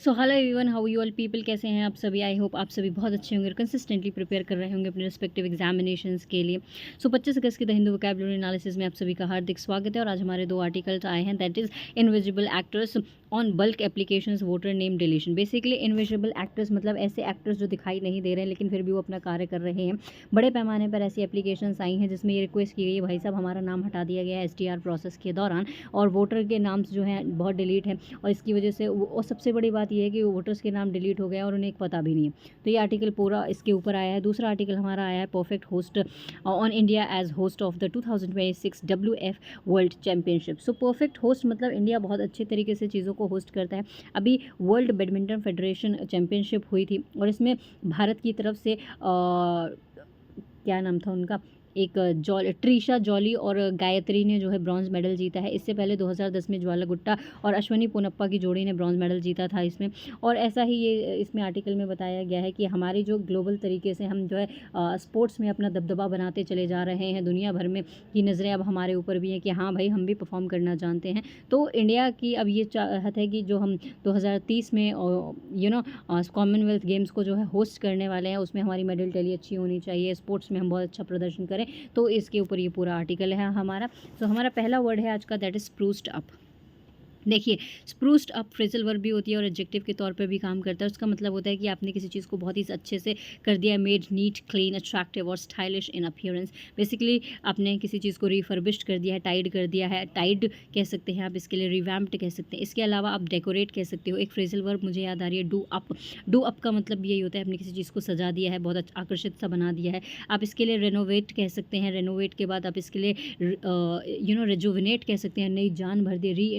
So hello everyone, how you all people, कैसे हैं आप सभी। आई होप आप सभी बहुत अच्छे होंगे और कंसिस्टेंटली प्रिपेयर कर रहे होंगे अपने रिस्पेक्टिव एग्जामिनेशंस के लिए। सो 25 अगस्त की द हिंदू वोकैबुलरी एनालिसिस में आप सभी का हार्दिक स्वागत है। और आज हमारे 2 आर्टिकल्स आए हैं, that is invisible actors on bulk applications voter name deletion. Basically invisible actors मतलब ऐसे एक्टर्स जो दिखाई नहीं दे रहे हैं लेकिन फिर भी वो अपना कार्य कर रहे हैं। बड़े पैमाने पर ऐसी एप्लीकेशंस आई हैं जिसमें ये रिक्वेस्ट की गई है, भाई साहब हमारा नाम हटा दिया गया है STR प्रोसेस के दौरान और वोटर के नाम जो हैं बहुत डिलीट हैं और इसकी वजह से और सबसे बड़ी बात यह है कि वोटर्स के नाम डिलीट हो गए और उन्हें एक पता भी नहीं है। तो ये आर्टिकल पूरा इसके ऊपर आया है। दूसरा आर्टिकल हमारा आया है perfect host on India as host of the 2026 WF world championship. So perfect host मतलब इंडिया बहुत अच्छे तरीके से चीज़ों को होस्ट करता है। अभी वर्ल्ड बैडमिंटन फेडरेशन चैम्पियनशिप हुई थी और इसमें भारत की तरफ से क्या नाम था उनका, एक ट्रीशा जॉली और गायत्री ने जो है ब्रॉन्ज मेडल जीता है। इससे पहले 2010 में ज्वाला गुट्टा और अश्वनी पोनप्पा की जोड़ी ने ब्रॉन्ज मेडल जीता था इसमें। और ऐसा ही ये इसमें आर्टिकल में बताया गया है कि हमारी जो ग्लोबल तरीके से हम जो है स्पोर्ट्स में अपना दबदबा बनाते चले जा रहे हैं। दुनिया भर में की नज़रें अब हमारे ऊपर भी हैं कि हाँ भाई हम भी परफॉर्म करना जानते हैं। तो इंडिया की अब ये चाहत है कि जो हम 2030 में कॉमनवेल्थ गेम्स को जो है होस्ट करने वाले हैं उसमें हमारी मेडल टैली अच्छी होनी चाहिए, स्पोर्ट्स में हम बहुत अच्छा प्रदर्शन करें। तो इसके ऊपर ये पूरा आर्टिकल है हमारा। तो हमारा पहला वर्ड है आज का, दैट इज स्प्रूस्ड अप। देखिए, स्प्रूस्ड अप फ्रेजल वर्ब भी होती है और एडजेक्टिव के तौर पर भी काम करता है। उसका मतलब होता है कि आपने किसी चीज़ को बहुत ही अच्छे से कर दिया है, मेड नीट, क्लीन, अट्रैक्टिव और स्टाइलिश इन अपीयरेंस। बेसिकली आपने किसी चीज़ को रिफर्बिश्ड कर दिया है, टाइड कर दिया है, टाइड कह सकते हैं आप इसके लिए, रिवैम्प्ड कह सकते हैं। इसके अलावा आप डेकोरेट कह सकते हो। एक फ्रेजल वर्ब मुझे याद आ रही है, डू अप। डू अप का मतलब यही होता है आपने किसी चीज़ को सजा दिया है, बहुत अच्छा आकर्षित सा बना दिया है। आप इसके लिए रेनोवेट कह सकते हैं। रेनोवेट के बाद आप इसके लिए रिजुविनेट कह सकते हैं, नई जान भर दी।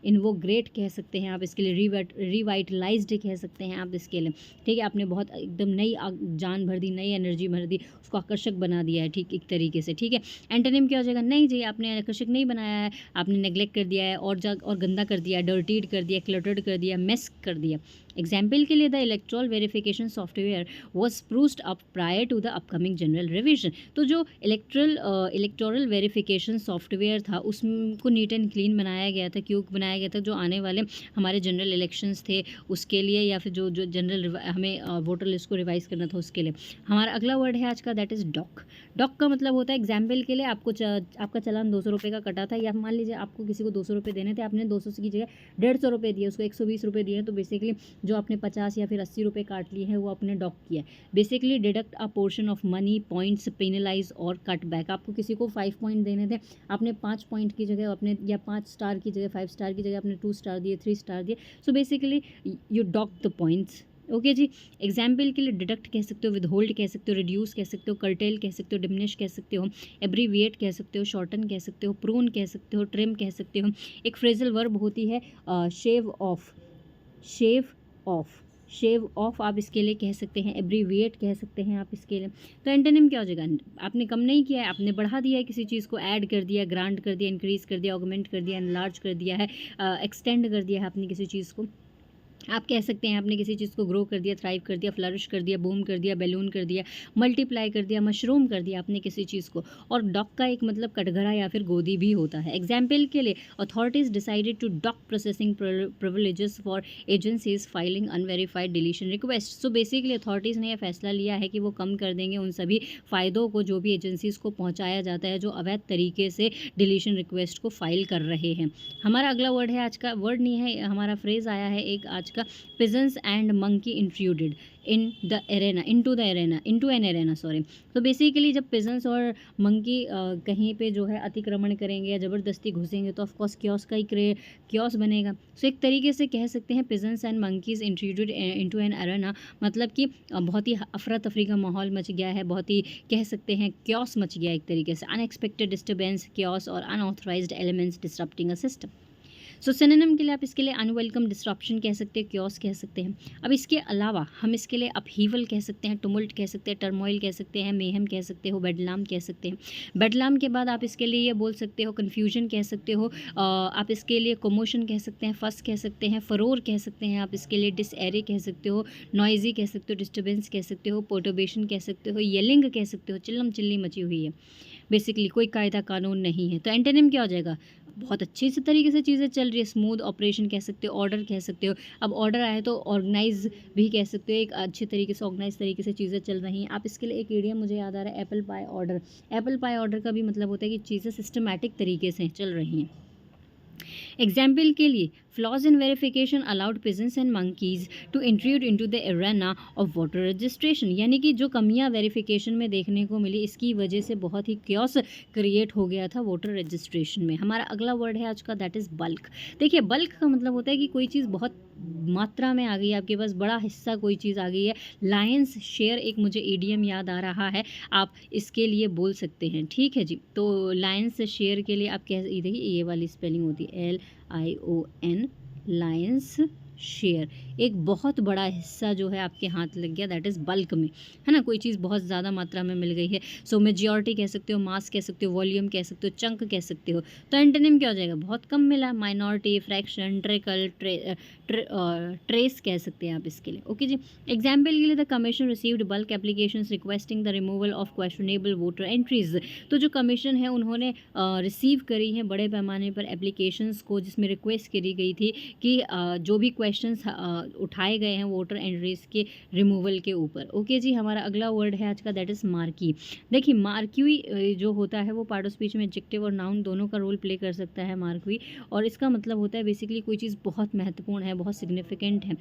इन्वोग्रेट कह सकते हैं आप इसके लिए, रिवाइटलाइज्ड कह सकते हैं आप इसके लिए। ठीक है, आपने बहुत एकदम नई जान भर दी, नई एनर्जी भर दी, उसको आकर्षक बना दिया है। ठीक, एक तरीके से। ठीक है, एंटोनिम क्या हो जाएगा, नहीं जी आपने आकर्षक नहीं बनाया है, आपने नेग्लेक्ट कर दिया है और गंदा कर दिया, डर्टीड कर दिया, क्लटर्ड कर दिया, मेस कर दिया। एग्जाम्पल के लिए the electoral verification software was spruced up prior to the upcoming general revision. तो जो इलेक्टोरल वेरिफिकेशन सॉफ्टवेयर था उसको नीट एंड क्लीन बनाया गया था। क्यों बनाया गया था, जो आने वाले हमारे जनरल इलेक्शंस थे उसके लिए, या फिर जो जनरल हमें वोटर लिस्ट को रिवाइज करना था उसके लिए। हमारा अगला वर्ड है आज का, दैट इज़ डॉक। डॉक का मतलब होता है, एग्जाम्पल के लिए आपको आपका चालान 200 रुपये का कटा था, या मान लीजिए आपको किसी को 200 रुपये देने थे, आपने 200 की जगह 150 रुपये दिए, उसको 120 रुपये दिए, तो बेसिकली जो आपने 50 या फिर 80 रुपये काट लिए हैं वो आपने डॉक किया। Basically deduct a portion of money, points, penalise और कट बैक। आपको किसी को 5 पॉइंट देने थे, आपने 5 पॉइंट की जगह अपने, या 5 स्टार की जगह 5 स्टार की जगह आपने 2 स्टार दिए, 3 स्टार दिए। So basically you dock the points. Okay जी। एग्जाम्पल के लिए डिडक्ट कह सकते हो, विदहोल्ड कह सकते हो, रिड्यूस कह सकते हो, कर्टेल कह सकते हो, डिमिनिश कह सकते हो, एब्रीविएट कह सकते हो, शॉर्टन कह सकते हो, प्रून कह सकते हो, ट्रिम कह सकते हो। एक फ्रेजल वर्ब होती है shave off. Shave off, shave off आप इसके लिए कह सकते हैं। एब्रीविएट कह सकते हैं आप इसके लिए। तो एंटोनिम क्या हो जाएगा, आपने कम नहीं किया है, आपने बढ़ा दिया है किसी चीज़ को, ऐड कर दिया, ग्रांट कर दिया, इंक्रीज़ कर दिया, ऑगमेंट कर दिया, एनलार्ज कर दिया है, एक्सटेंड कर दिया है आपने किसी चीज़ को। आप कह सकते हैं आपने किसी चीज़ को ग्रो कर दिया, थ्राइव कर दिया, फ्लरिश कर दिया, बूम कर दिया, बैलून कर दिया, मल्टीप्लाई कर दिया, मशरूम कर दिया आपने किसी चीज़ को। और डॉक का एक मतलब कटघरा या फिर गोदी भी होता है। एग्जाम्पल के लिए, authorities decided to dock processing privileges for agencies filing unverified deletion request. So basically authorities ने यह फैसला लिया है कि वो कम कर देंगे उन सभी फ़ायदों को जो भी एजेंसीज़ को पहुँचाया जाता है जो अवैध तरीके से डिलीशन रिक्वेस्ट को फाइल कर रहे हैं। हमारा अगला वर्ड है आज का, वर्ड नहीं है हमारा, फ्रेज़ आया है एक आज का, pigeons and monkey intruded in the arena, into the arena, into an arena, sorry। तो बेसिकली जब पिजन्स और मंकी कहीं पे जो है अतिक्रमण करेंगे या ज़बरदस्ती घुसेंगे तो ऑफकोर्स क्योस का ही क्योस बनेगा। सो एक तरीके से कह सकते हैं pigeons and monkeys intruded into an arena, मतलब कि बहुत ही अफरा तफरी का माहौल मच गया है, बहुत ही कह सकते हैं क्योस मच गया एक तरीके से, अनएक्सपेक्टेड डिस्टर्बेंस, क्योस और unauthorised elements disrupting a system. So synonym के लिए आप इसके लिए अनवेलकम डिस्ट्रप्शन कह सकते हैं, क्योस कह सकते हैं। अब इसके अलावा हम इसके लिए अपहीवल कह सकते हैं, टुमुल्ट कह सकते हैं, टर्मोइल कह सकते हैं, मेहम कह सकते हो, बेडलाम कह सकते हैं। बेडलाम के बाद आप इसके लिए ये बोल सकते हो, कन्फ्यूजन कह सकते हो, आप इसके लिए कोमोशन कह सकते हैं, फस कह सकते हैं, फरोर कह सकते हैं आप इसके लिए, डिसएरे कह सकते हो, नॉइजी कह सकते हो, डिस्टर्बेंस कह सकते हो, पोर्टोबेशन कह सकते हो, येलिंग कह सकते हो, चिल्लम चिल्ली मची हुई है। बेसिकली कोई कायदा कानून नहीं है। तो एंटोनिम क्या हो जाएगा? बहुत अच्छे से तरीके से चीज़ें चल रही है, स्मूथ ऑपरेशन कह सकते हो, ऑर्डर कह सकते हो। अब ऑर्डर आए तो ऑर्गेनाइज भी कह सकते हो, एक अच्छे तरीके से ऑर्गेनाइज तरीके से चीज़ें चल रही हैं। आप इसके लिए एक इडियम मुझे याद आ रहा है, apple pie order. Apple pie order का भी मतलब होता है कि चीज़ें सिस्टमैटिक तरीके से चल रही हैं। एग्जाम्पल के लिए flaws in verification allowed pigeons and monkeys to intrude into the arena of voter registration, यानी कि जो कमियां वेरिफिकेशन में देखने को मिली, इसकी वजह से बहुत ही क्योस क्रिएट हो गया था वोटर रजिस्ट्रेशन में। हमारा अगला वर्ड है आज का, दैट इज़ बल्क। देखिए, बल्क का मतलब होता है कि कोई चीज़ बहुत मात्रा में आ गई है, आपके पास बड़ा हिस्सा कोई चीज़ आ गई है। लायंस शेयर एक मुझे ईडियम याद आ रहा है, आप इसके लिए बोल सकते हैं। ठीक है जी, तो लायंस शेयर के लिए आप कह, देखिए ये वाली स्पेलिंग होती है LION, लायंस शेयर। एक बहुत बड़ा हिस्सा जो है आपके हाथ लग गया, दैट इज़ बल्क में, है ना। कोई चीज़ बहुत ज़्यादा मात्रा में मिल गई है। सो मेजॉरिटी कह सकते हो, मास कह सकते हो, वॉल्यूम कह सकते हो, चंक कह सकते हो। तो एंटोनिम क्या हो जाएगा? बहुत कम मिला, माइनॉरिटी, फ्रैक्शन, ट्रिकल, ट्रेस कह सकते हैं आप इसके लिए। ओके जी, एग्जाम्पल के लिए the commission received bulk applications requesting the removal of questionable voter entries. तो जो कमीशन है उन्होंने रिसीव करी हैं बड़े पैमाने पर एप्लीकेशंस को, जिसमें रिक्वेस्ट करी गई थी कि जो भी क्वेश्चंस उठाए गए हैं वोटर एंट्रीज के रिमूवल के ऊपर। ओके जी, हमारा अगला वर्ड है आज का, दैट इज़ मार्की। देखिए, मार्क्वी जो होता है वो पार्ट ऑफ स्पीच में एडजेक्टिव और नाउन दोनों का रोल प्ले कर सकता है मार्क्वी, और इसका मतलब होता है बेसिकली कोई चीज़ बहुत महत्वपूर्ण है, बहुत सिग्निफिकेंट है।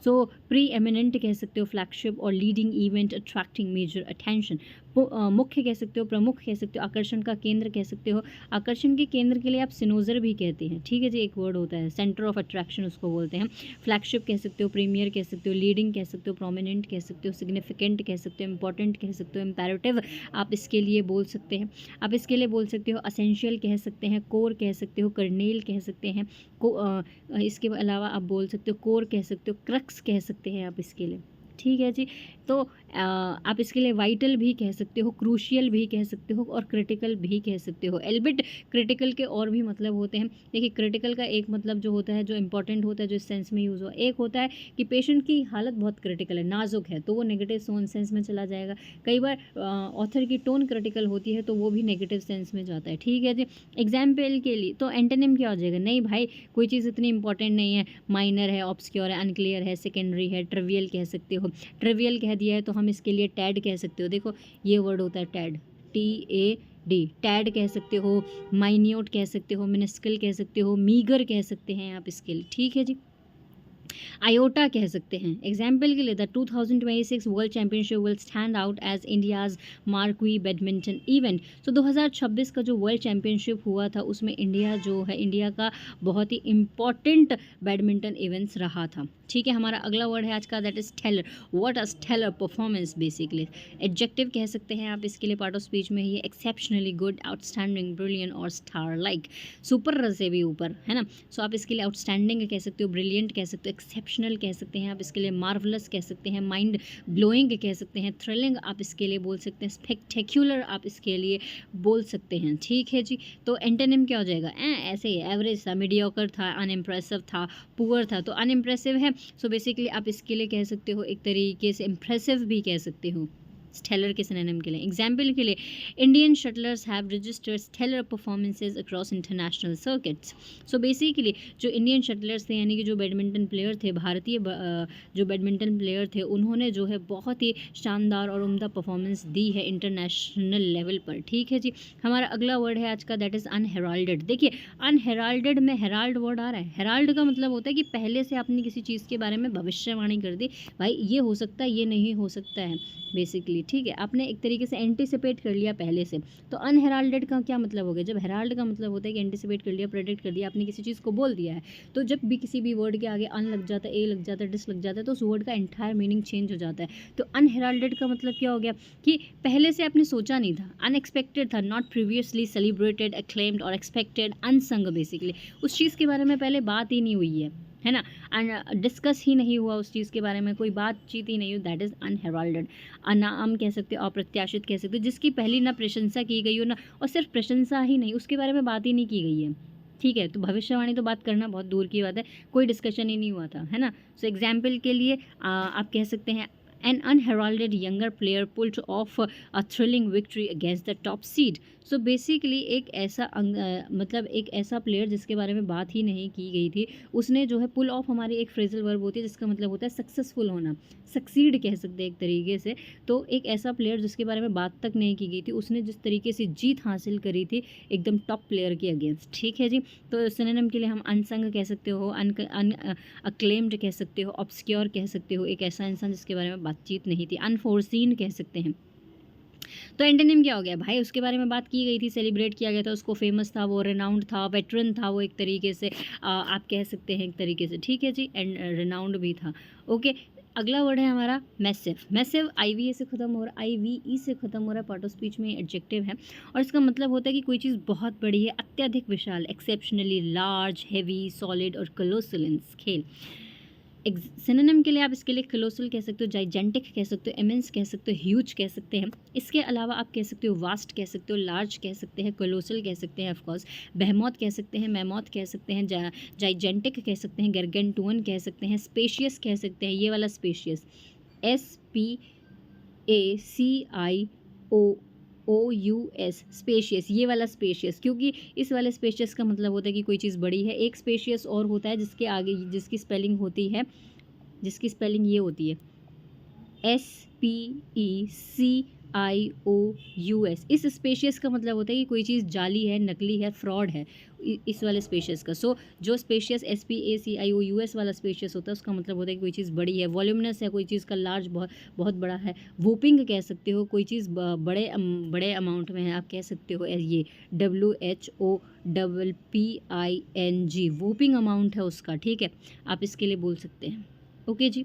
सो प्री एमिनेंट कह सकते हो, फ्लैगशिप और leading event attracting major attention. मुख्य कह सकते हो, प्रमुख कह सकते हो, आकर्षण का केंद्र कह सकते हो। आकर्षण के केंद्र के लिए आप सिनोजर भी कहते हैं। ठीक है जी, एक वर्ड होता है सेंटर ऑफ अट्रैक्शन, उसको बोलते हैं। फ्लैगशिप कह सकते हो, प्रीमियर कह सकते हो, लीडिंग कह सकते हो, प्रोमिनेंट कह सकते हो, सिग्निफिकेंट कह सकते हो, इंपॉर्टेंट कह सकते हो, इंपैरेटिव आप इसके लिए बोल सकते हैं। आप इसके लिए बोल सकते हो असेंशियल कह सकते हैं, कोर कह सकते हो, कर्नेल कह सकते हैं। इसके अलावा आप बोल सकते हो कोर कह सकते हो, क्रक्स कह सकते हैं आप इसके लिए। ठीक है जी, तो आप इसके लिए वाइटल भी कह सकते हो, क्रूशियल भी कह सकते हो, और क्रिटिकल भी कह सकते हो। एल्बिट क्रिटिकल के और भी मतलब होते हैं। देखिए, क्रिटिकल का एक मतलब जो होता है, जो इंपॉर्टेंट होता है, जो इस सेंस में यूज़ हो, एक होता है कि पेशेंट की हालत बहुत क्रिटिकल है, नाजुक है, तो वो नेगेटिव सेंस में चला जाएगा। कई बार ऑथर की टोन क्रिटिकल होती है तो वो भी नेगेटिव सेंस में जाता है। ठीक है जी, एग्जाम्पल के लिए तो एंटोनिम क्या हो जाएगा? नहीं भाई, कोई चीज़ इतनी इंपॉर्टेंट नहीं है, माइनर है, ऑब्सक्योर है, अनक्लियर है, सेकेंडरी है, ट्रिवियल कह सकते हो। ट्रिवियल कह दिया है तो हम इसके लिए टैड कह सकते हो। देखो, ये वर्ड होता है टैड, TAD, टैड कह सकते हो, माइन्यूट कह सकते हो, मिनिस्कल कह सकते हो, मीगर कह सकते हैं आप इसके लिए। ठीक है जी, आयोटा कह सकते हैं। एग्जाम्पल के लिए the 2026 world championship will stand out as India's marquee badminton event. तो 2026 का जो वर्ल्ड चैम्पियनशिप हुआ था उसमें इंडिया का बहुत ही इम्पॉर्टेंट बैडमिंटन इवेंट्स रहा था। ठीक है, हमारा अगला वर्ड है आज का, that is stellar. What a stellar performance basically. Adjective कह सकते हैं आप इसके लिए, पार्ट ऑफ स्पीच में ही, एक्सेप्शनली गुड, आउटस्टैंडिंग, ब्रिलियंट और स्टार लाइक। सुपर से भी ऊपर, है ना। सो आप इसके लिए आउटस्टैंडिंग कह सकते हो, ब्रिलियंट कह सकते हो, एक्सेप्शनल कह सकते हैं आप इसके लिए, मार्वलस कह सकते हैं, माइंड ब्लोइंग कह सकते हैं, थ्रिलिंग आप इसके लिए बोल सकते हैं, स्पेक्टेक्युलर आप इसके लिए बोल सकते हैं। ठीक है जी, तो एंटोनिम क्या हो जाएगा? ऐसे ही एवरेज था, मीडियोकर था, अनइम्प्रेसिव था, पुअर था। तो अनइम्प्रेसिव है, सो बेसिकली आप इसके लिए कह सकते हो एक तरीके से इम्प्रेसिव भी कह सकते हो स्टेलर के सिनोनिम के लिए। एग्जाम्पल के लिए, Indian shuttlers have registered stellar performances across international circuits. So basically जो इंडियन शटलर्स थे, यानी कि जो बैडमिंटन प्लेयर थे, भारतीय जो बैडमिंटन प्लेयर थे, उन्होंने जो है बहुत ही शानदार और उम्दा परफॉर्मेंस दी है इंटरनेशनल लेवल पर। ठीक है जी, हमारा अगला वर्ड है आज का, दैट इज़ अनहेराल्डेड। देखिए, अनहेराल्डेड में हेराल्ड वर्ड आ रहा है। हेराल्ड का मतलब होता है कि पहले से आपने किसी चीज़ के बारे में भविष्यवाणी कर दी, भाई ये हो सकता है, ये नहीं हो सकता है बेसिकली। ठीक है, आपने एक तरीके से एंटिसिपेट कर लिया पहले से। तो अनहेराल्डेड का क्या मतलब हो गया? जब हेराल्ड का मतलब होता है कि एंटिसिपेट कर लिया, प्रेडिक्ट कर दिया, आपने किसी चीज़ को बोल दिया है। तो जब भी किसी भी वर्ड के आगे अन लग जाता है, ए लग जाता है, डिस लग जाता है, तो उस वर्ड का एंटायर मीनिंग चेंज हो जाता है। तो अनहेराल्डेड का मतलब क्या हो गया? कि पहले से आपने सोचा नहीं था, अनएक्सपेक्टेड था, नॉट प्रीवियसली सेलिब्रेटेड, एक्लेम्ड और एक्सपेक्टेड, अनसंग बेसिकली। उस चीज़ के बारे में पहले बात ही नहीं हुई है ना, डिस्कस ही नहीं हुआ उस चीज़ के बारे में, कोई बातचीत ही नहीं हुई, दैट इज़ अनहेराल्डेड। अनाम कह सकते हो, अप्रत्याशित कह सकते हो, जिसकी पहली ना प्रशंसा की गई हो ना, और सिर्फ प्रशंसा ही नहीं, उसके बारे में बात ही नहीं की गई है। ठीक है, तो भविष्यवाणी तो बात करना बहुत दूर की बात है, कोई डिस्कशन ही नहीं हुआ था, है ना। सो एग्जाम्पल के लिए आप कह सकते हैं An unheralded younger player pulled off a thrilling victory against the top seed. So basically एक ऐसा मतलब एक ऐसा प्लेयर जिसके बारे में बात ही नहीं की गई थी, उसने जो है पुल ऑफ, हमारी एक फ्रेजल वर्ब होती है जिसका मतलब होता है सक्सेसफुल होना, सक्सीड कह सकते हैं एक तरीके से। तो एक ऐसा प्लेयर जिसके बारे में बात तक नहीं की गई थी, उसने जिस तरीके से जीत हासिल करी थी एकदम टॉप प्लेयर के अगेंस्ट। ठीक है जी। तो सिनोनिम के लिए हम अनसंग कह सकते हो, अक्लेम्ड कह सकते हो, ऑब्सक्योर कह सकते हो, एक ऐसा इंसान जिसके बारे में बातचीत नहीं थी, अनफोर्सीन कह सकते हैं। तो एंटोनिम क्या हो गया भाई, उसके बारे में बात की गई थी, सेलिब्रेट किया गया था, उसको फेमस था, वो रेनाउंड था, वेटरन था वो एक तरीके से, आप कह सकते हैं एक तरीके से। ठीक है जी। एंड रेनाउंड भी था। ओके। अगला वर्ड है हमारा मैसिव। मैसिव आईवीए से खत्म हो रहा है, आईवीई से खत्म हो रहा है, पार्ट ऑफ स्पीच में एडजेक्टिव है और इसका मतलब होता है कि कोई चीज़ बहुत बड़ी है, अत्यधिक विशाल, एक्सेप्शनली लार्ज, हैवी, सॉलिड और कोलोसल इन स्केल। सिनोनिम के लिए आप इसके लिए कोलोसल कह सकते हो, जाइजेंटिक कह सकते हो, इमेंस कह सकते हो, ह्यूज कह सकते हैं। इसके अलावा आप कह सकते हो वास्ट कह सकते हो, लार्ज कह सकते हैं, कोलोसल कह सकते हैं ऑफकोर्स, बेहमौत कह सकते हैं, मैमौत कह सकते हैं, जाइजेंटिक कह सकते हैं, गरगेंटुअन कह सकते हैं, स्पेशियस कह सकते हैं, ये वाला स्पेशियस, SPACIOUS, स्पेशियस, ये वाला स्पेशियस, क्योंकि इस वाले स्पेशियस का मतलब होता है कि कोई चीज़ बड़ी है। एक स्पेशियस और होता है जिसके आगे जिसकी स्पेलिंग होती है, जिसकी स्पेलिंग ये होती है SPECIOUS। इस स्पेशियस का मतलब होता है कि कोई चीज़ जाली है, नकली है, फ्रॉड है, इस वाले स्पेशियस का। सो जो स्पेशियस SPACIOUS वाला स्पेशियस होता है उसका मतलब होता है कि कोई चीज़ बड़ी है, वॉल्यूमिनस है, कोई चीज़ का लार्ज बहुत बहुत बड़ा है, वोपिंग कह सकते हो, कोई चीज़ बड़े अमाउंट में है, आप कह सकते हो ये WHOPPING, वोपिंग अमाउंट है उसका। ठीक है, आप इसके लिए बोल सकते हैं। ओके जी।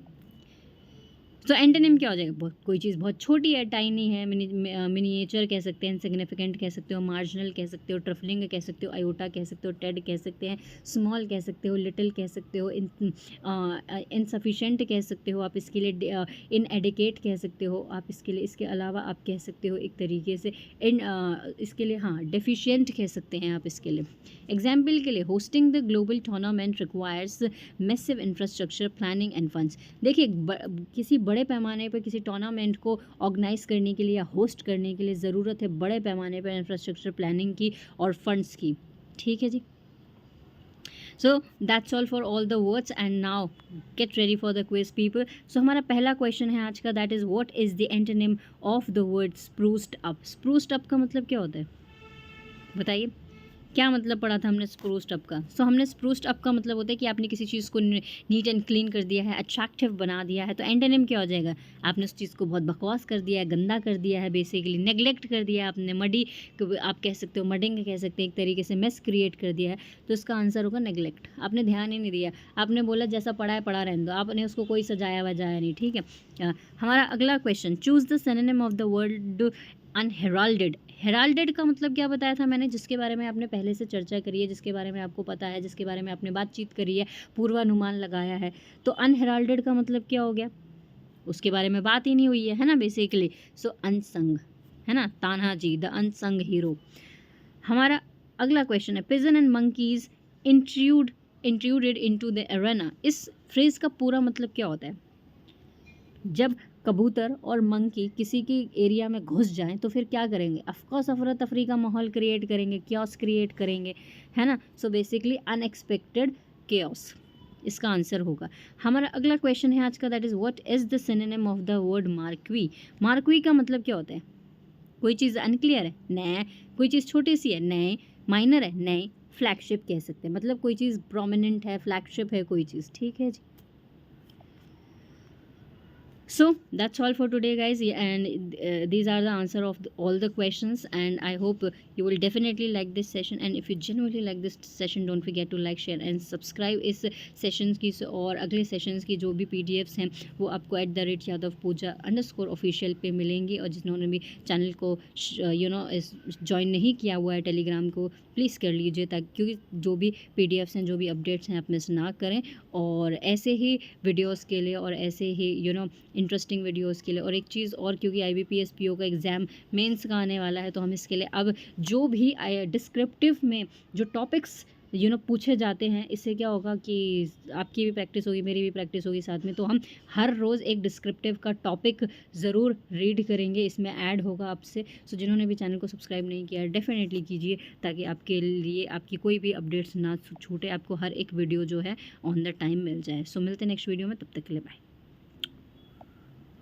तो एंटोनिम क्या हो जाएगा, कोई चीज़ बहुत छोटी है, टाइनी है, मिनिएचर कह सकते हैं, इनसिग्निफिकेंट कह सकते हो, मार्जिनल कह सकते हो, ट्रफलिंग कह सकते हो, आयोटा कह सकते हो, टेड कह सकते हैं, स्मॉल कह सकते हो, लिटिल कह सकते हो, इनसफिशेंट कह सकते हो, आप इसके लिए इनएडिकेट कह सकते हो, आप इसके लिए, इसके अलावा आप कह सकते हो एक तरीके से इसके लिए हाँ डेफिशिएंट कह सकते हैं आप इसके लिए। एग्जाम्पल के लिए, hosting the global tournament requires massive infrastructure, planning end funds. देखिए किसी बड़े पैमाने पर किसी टूर्नामेंट को ऑर्गेनाइज करने के लिए या होस्ट करने के लिए ज़रूरत है बड़े पैमाने पर इंफ्रास्ट्रक्चर, प्लानिंग की और फंड्स की। ठीक है जी। So that's all for all the words and now get ready for the quiz people. So हमारा पहला क्वेश्चन है आज का, that is what is the antonym of the word spruced up. Spruced up का मतलब क्या होता है बताइए, क्या मतलब पढ़ा था हमने स्प्रूस्ड अप का। सो हमने स्प्रूस्ड अप का मतलब होता है कि आपने किसी चीज़ को नीट एंड क्लीन कर दिया है, अट्रैक्टिव बना दिया है। तो एंटोनिम क्या हो जाएगा, आपने उस चीज़ को बहुत बकवास कर दिया है, गंदा कर दिया है, बेसिकली नेग्लेक्ट कर दिया है आपने, मडी आप कह सकते हो, मडिंग कह सकते हैं एक तरीके से, मेस क्रिएट कर दिया है। तो इसका आंसर होगा नेग्लेक्ट। आपने ध्यान ही नहीं दिया, आपने बोला जैसा पढ़ा है पढ़ा रहने दो, आपने उसको कोई सजाया वजाया नहीं। ठीक है। हमारा अगला question, choose the synonym of the word unheralded. Heralded का मतलब क्या बताया था मैंने, जिसके बारे में आपने पहले से चर्चा करी है, जिसके बारे में आपको पता है, जिसके बारे में आपने बातचीत करी है, पूर्वानुमान लगाया है। तो अनहेराल्डेड का मतलब क्या हो गया, उसके बारे में बात ही नहीं हुई है ना बेसिकली। सो अनसंग है ना, तान्हाजी द अनसंग हीरो। हमारा अगला क्वेश्चन है, pigeon and monkeys intruded into the arena. इस फ्रेज का पूरा मतलब क्या होता है, जब कबूतर और मंकी किसी की एरिया में घुस जाएं तो फिर क्या करेंगे, ऑफकोर्स अफरा तफरी का माहौल क्रिएट करेंगे, क्योस क्रिएट करेंगे, है ना। सो बेसिकली अनएक्सपेक्टेड केओस इसका आंसर होगा। हमारा अगला क्वेश्चन है आज का, that is what is the synonym of the word marquee. Marquee का मतलब क्या होता है, कोई चीज़ अनक्लियर है, नए, कोई चीज़ छोटी सी है, नए, माइनर है, नए, फ्लैगशिप कह सकते हैं, मतलब कोई चीज़ प्रोमिनेंट है, फ्लैगशिप है कोई चीज़। ठीक है जी। So that's all for today guys, and these are the answer of all the questions, and I hope you will definitely like this session, and if you genuinely like this session don't forget to like, share and subscribe। इस sessions की और अगले sessions की जो भी PDFs हैं वो आपको @yadavpuja_official पे मिलेंगी, और जिन्होंने भी चैनल को ज्वाइन नहीं किया हुआ है टेलीग्राम को, प्लीज़ कर लीजिए, ताकि क्योंकि जो भी PDFs हैं, जो भी अपडेट्स हैं आप मिस ना करें। और ऐसे ही वीडियोज़ के लिए और ऐसे ही इंटरेस्टिंग वीडियोस के लिए, और एक चीज़ और, क्योंकि IBPS PO का एग्ज़ाम मेंस का आने वाला है, तो हम इसके लिए अब जो भी डिस्क्रिप्टिव में जो टॉपिक्स पूछे जाते हैं। इससे क्या होगा कि आपकी भी प्रैक्टिस होगी, मेरी भी प्रैक्टिस होगी साथ में। तो हम हर रोज़ एक डिस्क्रिप्टिव का टॉपिक ज़रूर रीड करेंगे, इसमें ऐड होगा आपसे। सो जिन्होंने भी चैनल को सब्सक्राइब नहीं किया है डेफ़िनेटली कीजिए, ताकि आपके लिए आपकी कोई भी अपडेट्स ना छूटे, आपको हर एक वीडियो जो है ऑन द टाइम मिल जाए। सो मिलते हैं नेक्स्ट वीडियो में, तब तक के लिए बाय।